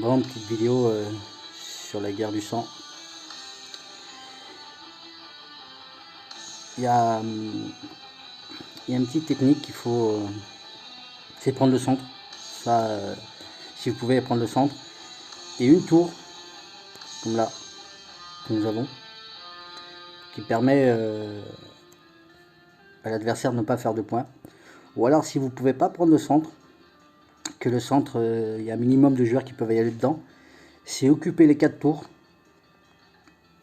vraiment une petite vidéo sur la guerre du sang. Il y a, une petite technique qu'il faut, c'est prendre le centre. Ça, si vous pouvez prendre le centre et une tour, comme là, que nous avons, qui permet à l'adversaire de ne pas faire de points. Ou alors si vous ne pouvez pas prendre le centre, que le centre, il y a un minimum de joueurs qui peuvent y aller dedans, c'est occuper les 4 tours.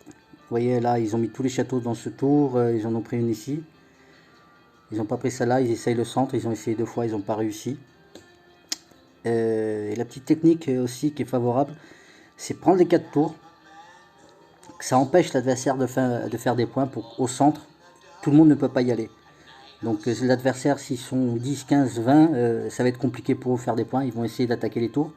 Vous voyez là, ils ont mis tous les châteaux dans ce tour, ils en ont pris une ici. Ils n'ont pas pris celle-là, ils essayent le centre, ils ont essayé 2 fois, ils n'ont pas réussi. Et la petite technique aussi qui est favorable, c'est prendre les 4 tours. Ça empêche l'adversaire de faire des points au centre. Tout le monde ne peut pas y aller. Donc l'adversaire, s'ils sont 10, 15, 20, ça va être compliqué pour eux de faire des points. Ils vont essayer d'attaquer les tours.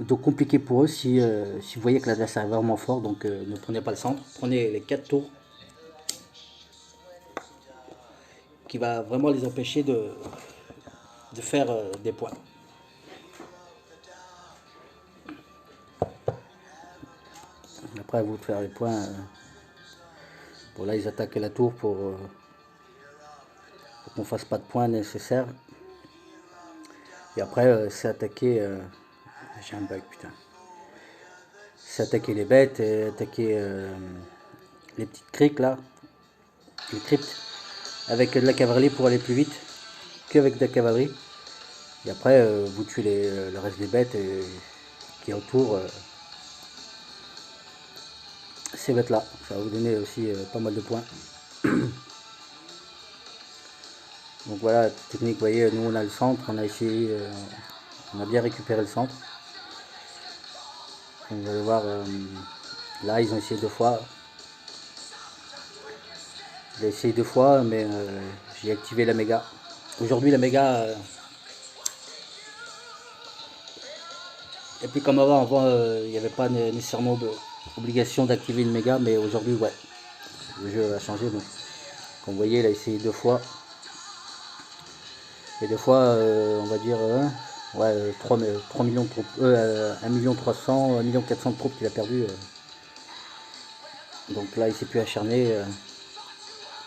Donc compliqué pour eux si vous voyez que l'adversaire est vraiment fort. Donc ne prenez pas le centre. Prenez les 4 tours. Qui va vraiment les empêcher de faire des points. Après, à vous de faire les points. Bon, là, ils attaquaient la tour pour qu'on fasse pas de points nécessaires. Et après, c'est attaquer. J'ai un bug, putain. C'est attaquer les bêtes et attaquer les petites criques là, les cryptes, avec de la cavalerie pour aller plus vite qu'avec de la cavalerie. Et après, vous tuez le reste des bêtes qui est autour. Ces bêtes là, ça va vous donner aussi pas mal de points. Donc voilà, la technique, vous voyez, nous on a le centre, on a essayé, on a bien récupéré le centre. Vous allez voir, là ils ont essayé 2 fois. J'ai essayé 2 fois, mais j'ai activé la méga. Aujourd'hui la méga, et puis comme avant il n'y avait pas nécessairement d'obligation d'activer une méga, mais aujourd'hui ouais, le jeu a changé. Donc, comme vous voyez, il a essayé 2 fois. Et 2 fois, on va dire, ouais, 3 millions de troupes, 1 million 300, 1 million 400 de troupes qu'il a perdu. Donc là, il s'est plus acharné.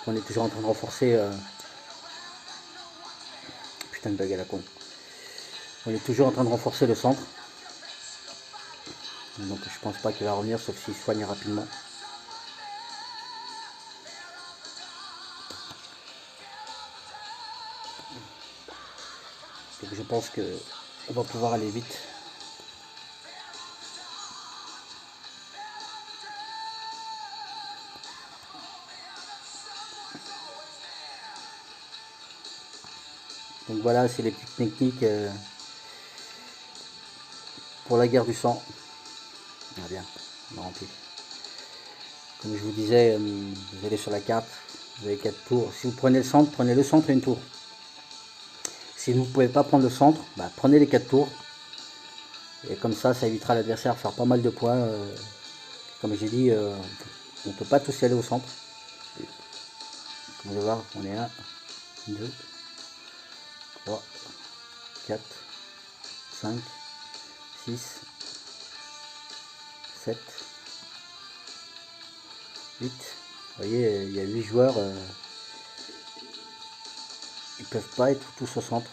On est toujours en train de renforcer. Putain de bague à la con. On est toujours en train de renforcer le centre. Donc je pense pas qu'il va revenir, sauf s'il soigne rapidement. Donc je pense qu'on va pouvoir aller vite. Donc voilà, c'est les petites techniques pour la guerre du sang. Ah bien, on a rempli. Comme je vous disais, vous allez sur la carte, vous avez 4 tours. Si vous prenez le centre et une tour. Si vous ne pouvez pas prendre le centre, bah, prenez les 4 tours. Et comme ça évitera à l'adversaire de faire pas mal de points. Comme j'ai dit, on ne peut pas tous y aller au centre. Comme vous allez voir, on est 1, 2, 3, 4, 5, 6, 7, 8. Vous voyez, il y a 8 joueurs. Ils peuvent pas être tous au centre.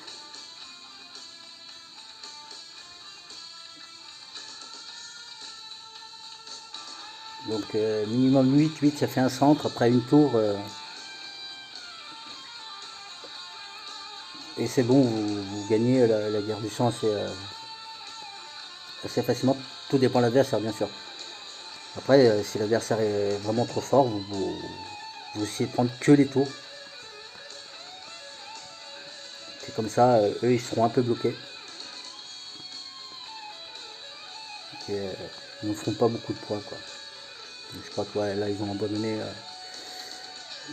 Donc minimum 8 ça fait un centre. Après une tour. Et c'est bon, vous gagnez la guerre du sang assez facilement. Tout dépend de l'adversaire, bien sûr. Après, si l'adversaire est vraiment trop fort, vous essayez de prendre que les tours. C'est comme ça, eux, ils seront un peu bloqués. Et ils ne feront pas beaucoup de points, quoi. Donc, je crois que ouais, là, ils ont abandonné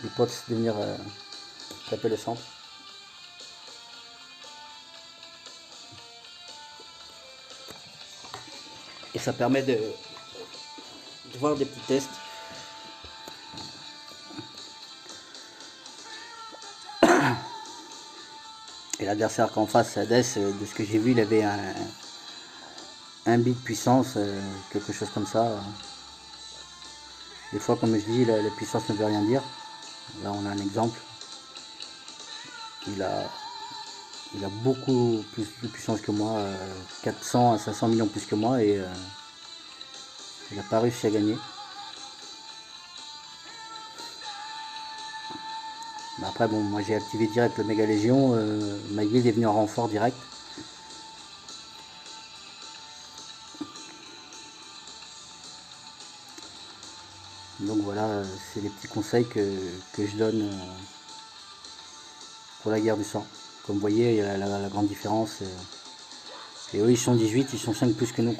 les potes de venir taper le centre. Et ça permet de voir des petits tests. Et l'adversaire qu'en face, Hades, de ce que j'ai vu, il avait 1 bit de puissance, quelque chose comme ça. Des fois, comme je dis, la puissance ne veut rien dire. Là, on a un exemple. Il a beaucoup plus de puissance que moi, 400 à 500 millions plus que moi, et il n'a pas réussi à gagner. Mais après, bon, moi j'ai activé direct le Méga Légion, ma guilde est venue en renfort direct. Donc voilà, c'est les petits conseils que je donne pour la guerre du sang. Comme vous voyez, il y a la grande différence. Et eux, ils sont 18, ils sont 5 plus que nous.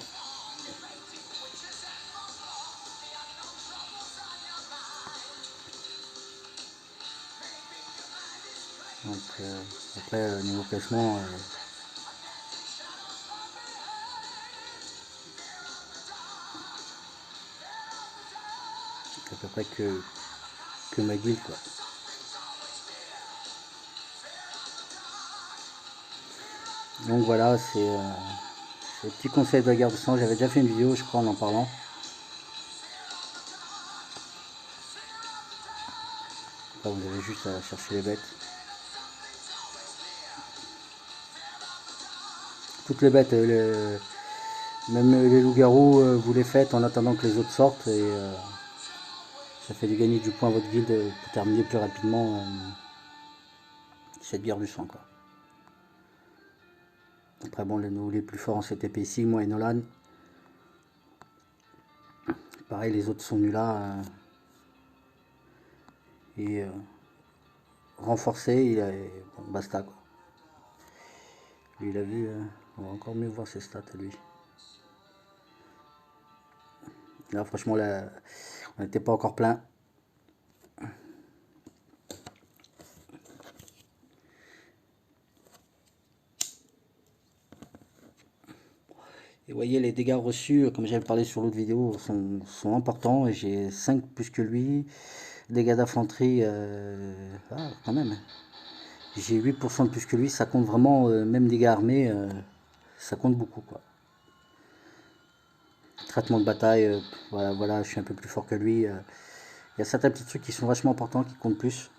Donc après, niveau classement, c'est à peu près que ma guilde, quoi. Donc voilà, c'est le petit conseil de la guerre du sang. J'avais déjà fait une vidéo, je crois, en parlant. Après, vous avez juste à chercher les bêtes. Toutes les bêtes, même les loups-garous, vous les faites en attendant que les autres sortent, et ça fait du gagner du point à votre guilde pour terminer plus rapidement cette guerre du sang, quoi. Après bon, nous les plus forts en CTP ici, moi et Nolan. Pareil, les autres sont nus là. Et renforcé, bon, basta, quoi. Lui, il a vu, on va encore mieux voir ses stats à lui. Là, franchement, là, on n'était pas encore plein. Et vous voyez, les dégâts reçus, comme j'avais parlé sur l'autre vidéo, sont importants. Et j'ai 5 plus que lui. Dégâts d'infanterie, quand même. J'ai 8% de plus que lui. Ça compte vraiment, même dégâts armés, ça compte beaucoup, quoi. Traitement de bataille, voilà, je suis un peu plus fort que lui. Il y a certains petits trucs qui sont vachement importants, qui comptent plus.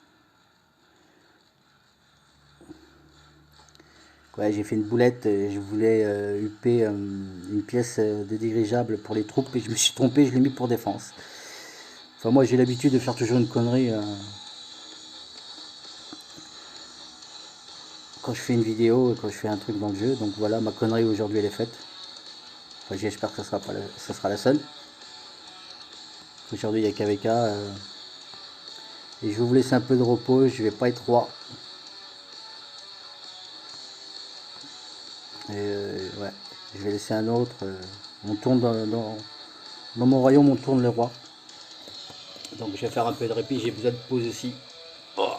Ouais, j'ai fait une boulette, je voulais UP une pièce de dirigeable pour les troupes, et je me suis trompé, je l'ai mis pour défense. Enfin, moi j'ai l'habitude de faire toujours une connerie quand je fais une vidéo, quand je fais un truc dans le jeu. Donc voilà, ma connerie aujourd'hui elle est faite. Enfin, j'espère que ça sera la seule. Aujourd'hui il y a KVK, et je vais vous laisser un peu de repos, je vais pas être roi. Et ouais, je vais laisser un autre. On tourne dans mon royaume, on tourne les rois. Donc je vais faire un peu de répit, j'ai besoin de pause aussi. Oh.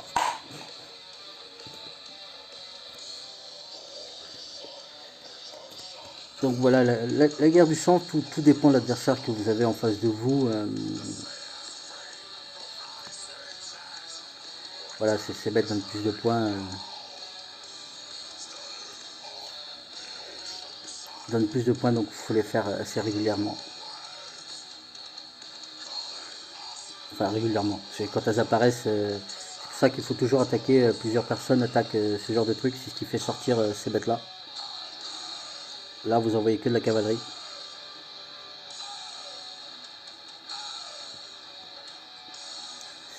Donc voilà, la guerre du sang, tout dépend de l'adversaire que vous avez en face de vous. Voilà, ces bêtes donnent plus de points. Donnent plus de points, donc il faut les faire assez régulièrement. Enfin, régulièrement. Quand elles apparaissent, c'est pour ça qu'il faut toujours attaquer. Plusieurs personnes attaquent ce genre de truc, c'est ce qui fait sortir ces bêtes-là. Là, vous envoyez que de la cavalerie.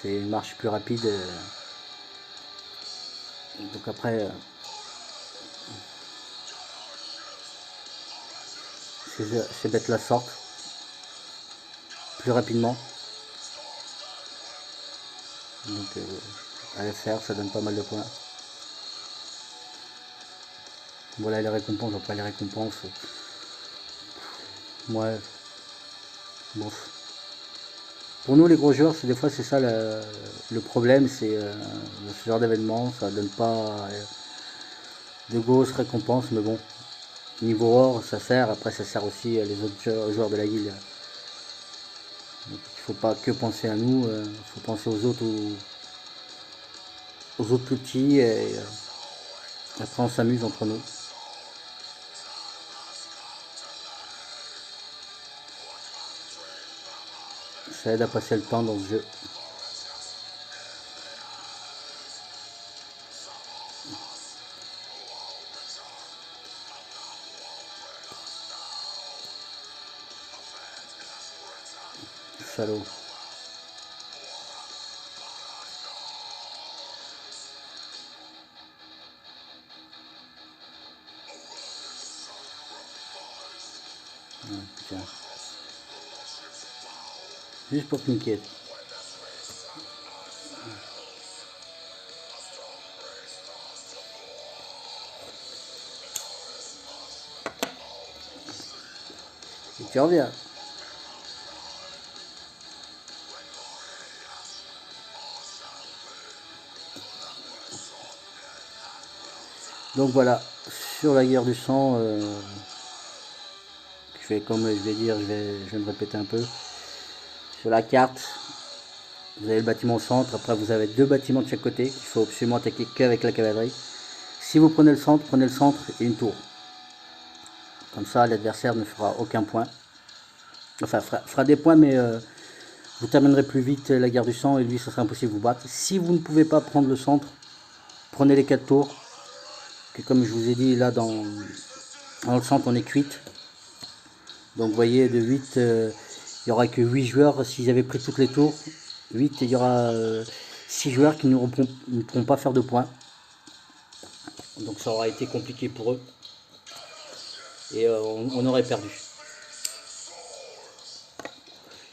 C'est une marche plus rapide. Donc après, ces bêtes-là sortent plus rapidement. Donc à les faire, ça donne pas mal de points. Voilà les récompenses, après les récompenses. Ouais, bon. Pour nous les gros joueurs, des fois c'est ça le problème, c'est ce genre d'événement, ça donne pas de grosses récompenses, mais bon, niveau or ça sert, après ça sert aussi les autres joueurs de la guilde. Donc, il faut pas que penser à nous, il faut penser aux autres plus petits, et après on s'amuse entre nous. Ça aide à passer le temps dans ce jeu. Salaud. Tiens. Juste pour te niquer. Et tu reviens. Donc voilà, sur la guerre du sang, comme je vais dire, je vais me répéter un peu. Sur la carte, vous avez le bâtiment au centre, après vous avez 2 bâtiments de chaque côté qu'il faut absolument attaquer qu'avec la cavalerie. Si vous prenez le centre et une tour. Comme ça, l'adversaire ne fera aucun point. Enfin, fera des points, mais vous terminerez plus vite la guerre du sang et lui, ça sera impossible de vous battre. Si vous ne pouvez pas prendre le centre, prenez les 4 tours. Que comme je vous ai dit, là, dans le centre, on est cuite. Donc, vous voyez, de 8, il n'y aura que 8 joueurs. S'ils avaient pris toutes les tours, 8, il y aura 6 joueurs qui ne pourront pas faire de points. Donc, ça aura été compliqué pour eux. Et on aurait perdu.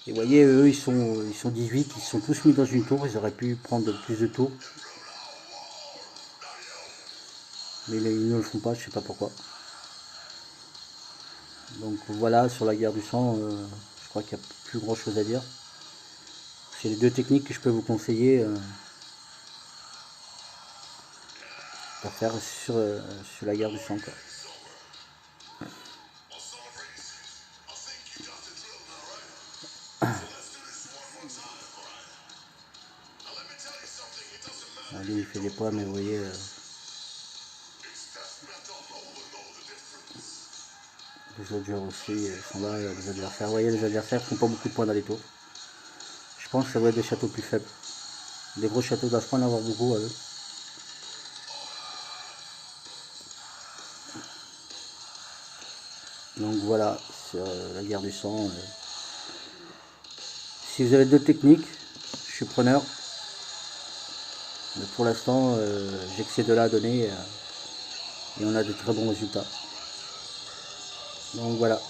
Et vous voyez, eux, ils sont 18, ils sont tous mis dans une tour. Ils auraient pu prendre plus de tours. Mais ils ne le font pas, je sais pas pourquoi. Donc voilà, sur la guerre du sang, je crois qu'il n'y a plus grand chose à dire. C'est les 2 techniques que je peux vous conseiller à faire sur la guerre du sang, quoi. Allez, il fait des poids, mais vous voyez, les autres joueurs aussi sont là, les adversaires. Vous voyez, les adversaires font pas beaucoup de points dans les tours. Je pense que ça doit être des châteaux plus faibles. Des gros châteaux doivent pas en avoir beaucoup à eux. Donc voilà, sur la guerre du sang. Si vous avez d'autres techniques, je suis preneur. Mais pour l'instant, j'ai que ces 2-là à donner et on a de très bons résultats. Donc voilà.